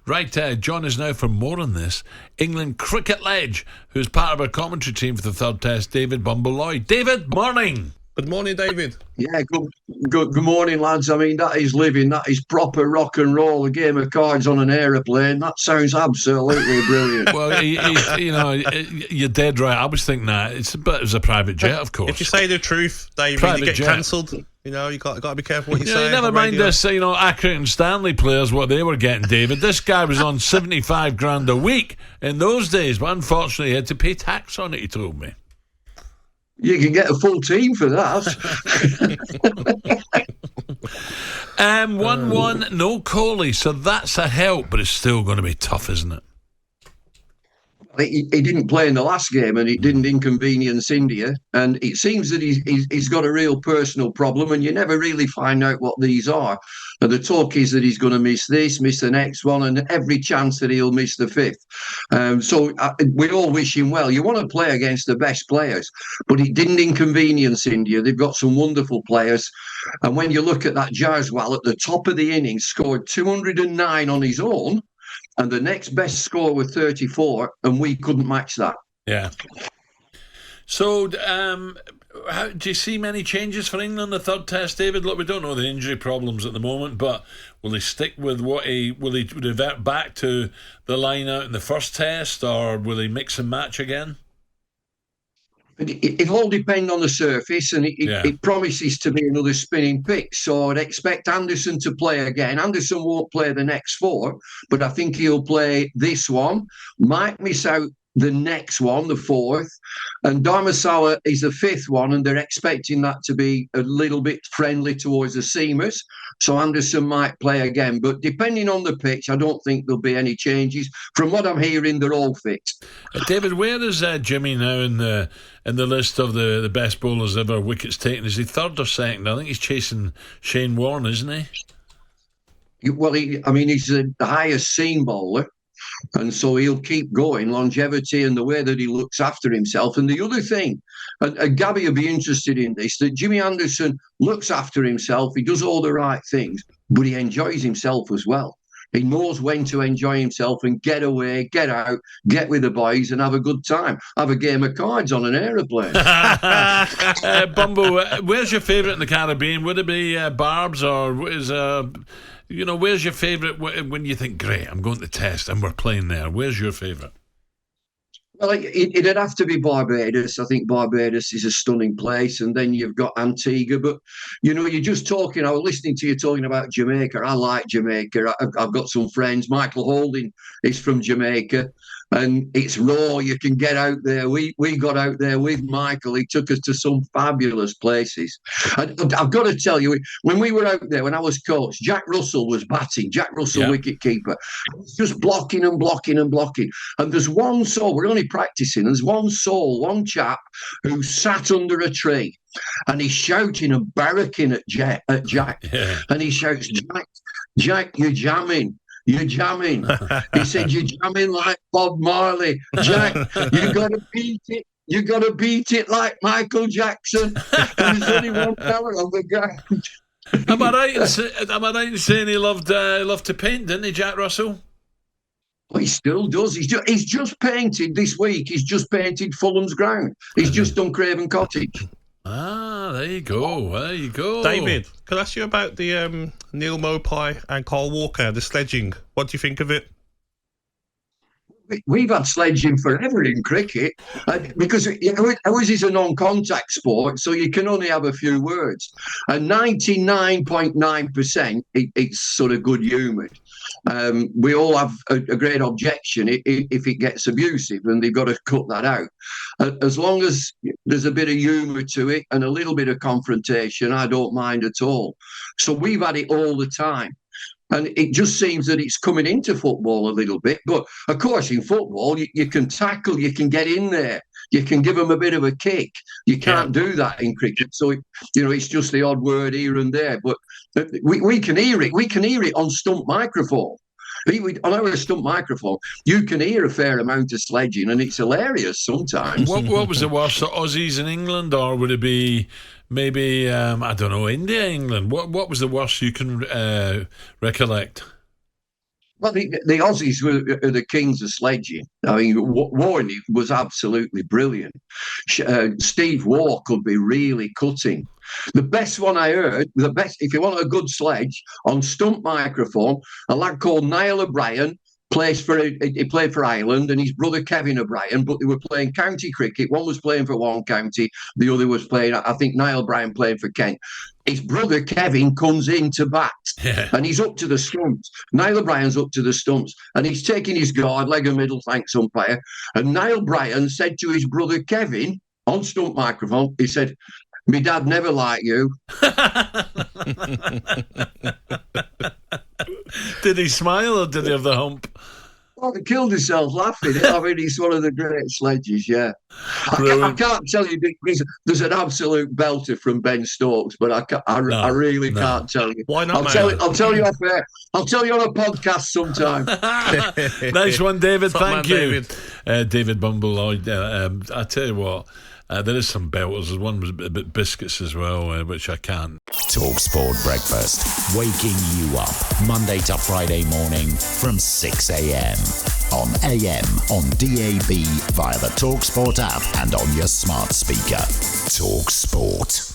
Right, John is now for more on this. England cricket ledge, who's part of our commentary team for the third test, David Bumble Lloyd. David, morning. Good morning, David. Yeah, good morning, lads. I mean, that is living. That is proper rock and roll. A game of cards on an aeroplane. That sounds absolutely brilliant. Well, you're dead right. I was thinking that. But it was a private jet, of course. If you say the truth, David, Private you get jet. cancelled. You know, you got to be careful what you say. Never on mind radio. this, Accrington and Stanley players, what they were getting, David. This guy was on 75 grand a week in those days, but unfortunately he had to pay tax on it, he told me. You can get a full team for that. 1-1, no Kohli, so that's a help, but it's still going to be tough, isn't it? He didn't play in the last game, and it didn't inconvenience India. And it seems that he's got a real personal problem, and you never really find out what these are. And the talk is that he's going to miss this, miss the next one, and every chance that he'll miss the fifth. So we all wish him well. You want to play against the best players, but it didn't inconvenience India. They've got some wonderful players. And when you look at that Jaiswal at the top of the innings, scored 209 on his own, and the next best score was 34, and we couldn't match that. Yeah. So, do you see many changes for England the third test, David? Look, we don't know the injury problems at the moment, but will he stick with will he revert back to the line out in the first test, or will he mix and match again? It all depends on the surface, and it promises to be another spinning pitch. So I'd expect Anderson to play again. Anderson won't play the next four, but I think he'll play this one. Might miss out the next one, the fourth. And Dharmasala is the fifth one, and they're expecting that to be a little bit friendly towards the seamers. So Anderson might play again. But depending on the pitch, I don't think there'll be any changes. From what I'm hearing, they're all fit. David, where is Jimmy now in the list of the best bowlers ever, wickets taken? Is he third or second? I think he's chasing Shane Warne, isn't he? Well, he's the highest seam bowler. And so he'll keep going, longevity and the way that he looks after himself. And the other thing, and Gabby will be interested in this, that Jimmy Anderson looks after himself. He does all the right things, but he enjoys himself as well. He knows when to enjoy himself and get away, get out, get with the boys and have a good time. Have a game of cards on an aeroplane. Bumble, where's your favourite in the Caribbean? Would it be Barb's, or is where's your favourite when you think, great, I'm going to test and we're playing there? Where's your favourite? Well, it'd have to be Barbados. I think Barbados is a stunning place. And then you've got Antigua. But, you're just talking, I was listening to you talking about Jamaica. I like Jamaica. I've got some friends. Michael Holding is from Jamaica. And it's raw. You can get out there. We got out there with Michael. He took us to some fabulous places. And I've got to tell you, when we were out there, when I was coach, Jack Russell was batting. Jack Russell, wicket keeper, just blocking and blocking and blocking. And there's one soul. We're only practicing. There's one soul, one chap who sat under a tree, and he's shouting and barracking at Jack. Yeah. And he shouts, Jack, you're jamming. You're jamming. He said, you're jamming like Bob Marley. Jack, you got to beat it. You got to beat it like Michael Jackson. And there's only one fella on the ground. Am I right in saying he loved to paint, didn't he, Jack Russell? Well, he still does. He's just painted this week. He's just painted Fulham's ground. He's just done Craven Cottage. Ah, there you go. David, could I ask you about the Neil Mopai and Carl Walker, the sledging? What do you think of it? We've had sledging forever in cricket because ours is a non-contact sport, so you can only have a few words. And 99.9%, it's sort of good-humoured. We all have a great objection if it gets abusive, and they've got to cut that out. As long as there's a bit of humour to it and a little bit of confrontation, I don't mind at all. So we've had it all the time. And it just seems that it's coming into football a little bit. But, of course, in football, you can tackle, you can get in there. You can give them a bit of a kick. You can't do that in cricket. So, it's just the odd word here and there. But we can hear it. We can hear it on stump microphone. On our stump microphone, you can hear a fair amount of sledging, and it's hilarious sometimes. What was the worst, the Aussies in England, or would it be maybe, I don't know, India, England? What was the worst you can recollect? Well, the Aussies are the kings of sledging. I mean, Warren was absolutely brilliant. Steve Waugh could be really cutting. The best one I heard, if you want a good sledge, on stump microphone, a lad called Niall O'Brien he played for Ireland, and his brother Kevin O'Brien, but they were playing county cricket. One was playing for one county, the other was playing, I think Niall O'Brien playing for Kent. His brother Kevin comes in to bat, and he's up to the stumps. Niall O'Brien's up to the stumps, and he's taking his guard, leg and middle, thanks umpire. And Niall O'Brien said to his brother Kevin on stump microphone, he said, "My dad never liked you." Did he smile or did he have the hump? Well, he killed himself laughing. I mean, he's one of the great sledges, yeah. I can't tell you, there's an absolute belter from Ben Stokes, but I really can't tell you. Why not, I'll tell you off air. I'll tell you on a podcast sometime. Nice one, David. Thank you. David. Bumble Lloyd. I tell you what, there is some belters. There's one with a bit biscuits as well, which I can't. talkSPORT Breakfast, waking you up Monday to Friday morning from 6 a.m. on AM, on DAB, via the talkSPORT app and on your smart speaker. talkSPORT.